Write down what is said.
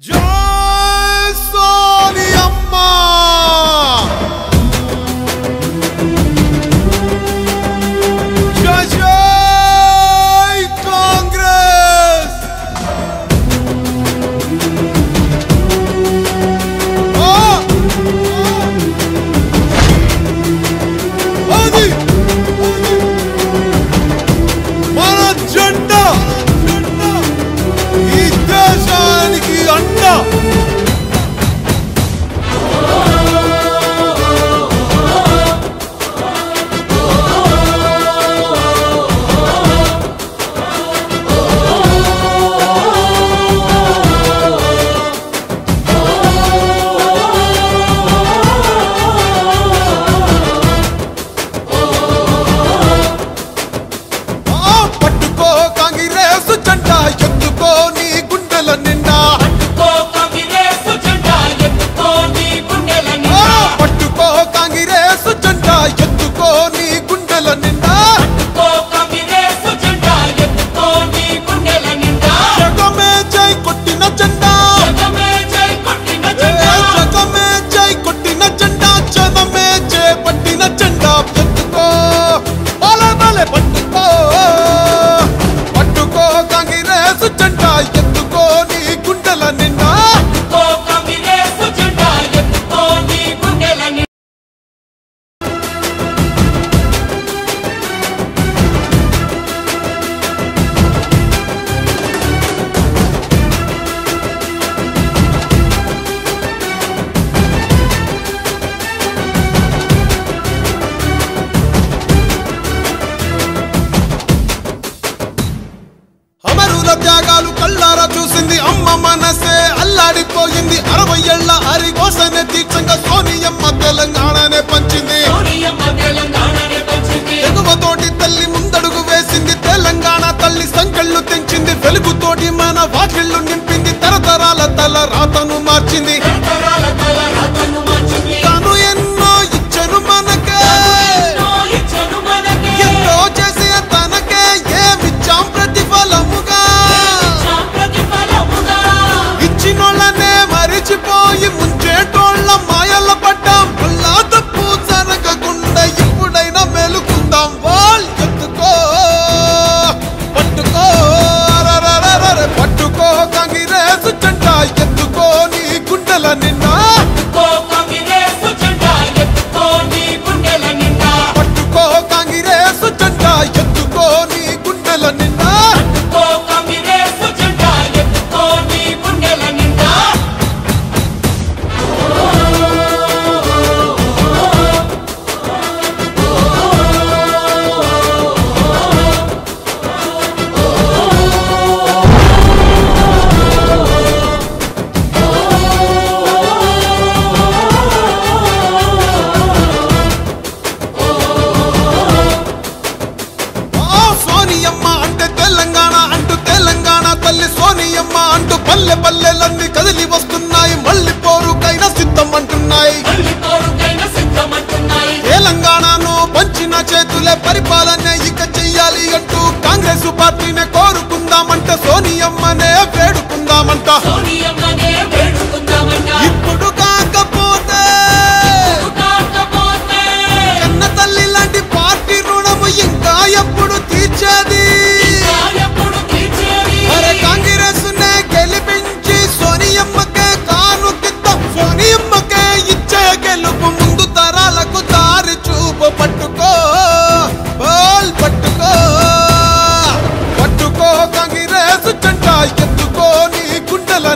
जय सोनियम्मा जय जय कांग्रेस आदि మన జెండా ఈ దేశానికి అండా త్యాగాలు కళ్ళారా చూసింది అమ్మ మనసే అల్లాడిపోయింది 60 ఏళ్ల హరిఘోషనే దీక్షంగా సోనియమ్మ తెలంగాణనే పంచింది ఎగువతోటి తల్లి ముందడుగు వేసింది తెలంగాణ తల్లి సంకళ్ళు తెంచింది వెలుగుతోటి మన వాకిళ్ళు నింపింది తరతరాల తల రాతను మార్చింది తాను ఎన్నో ఇచ్చను మనకే ఎంతో చేసి తనకే ఏమిచ్చాం ప్రతిఫలముగా ఇచ్చినోళ్ళనే మరిచిపోయి ముంచేటోళ్ళ మాయల పడ్డాం వల్ల తప్పు జరగకుండా ఎప్పుడైనా మేలుకుందాం వాళ్ళు ఎత్తుకో పట్టుకో పట్టుకో కాంగ్రెస్ జెండా ఎత్తుకో నీ గుండెల నిండా పట్టుకో కాంగ్రెస్ జెండా ఎత్తుకో నీ గుండెల నిండా సోనియమ్మ అంటూ పల్లె పల్లెలన్నీ కదిలి వస్తున్నాయి మళ్ళీ పోరుకైనా సిద్ధం అంటున్నాయి తెలంగాణను పంచిన చేతులే పరిపాలన ఇక చెయ్యాలి అంటూ కాంగ్రెస్ పార్టీనే కోరుకుందామంట సోనియమ్మనే వేడుకుందామంట ఇప్పుడు కాకపోతే కన్న తల్లి లాంటి పార్టీ రుణము ఇంకా ఎప్పుడు తీర్చేది కాంగ్రెస్ నే గెలిపించి సోనియమ్మకే కానుకిద్దాం సోనియమ్మకే ఇచ్చే గెలుపు ముందు తరాలకు దారి చూపు పట్టుకో పట్టుకో పట్టుకో కాంగ్రెస్ జెండా ఎత్తుకో నీ గుండెల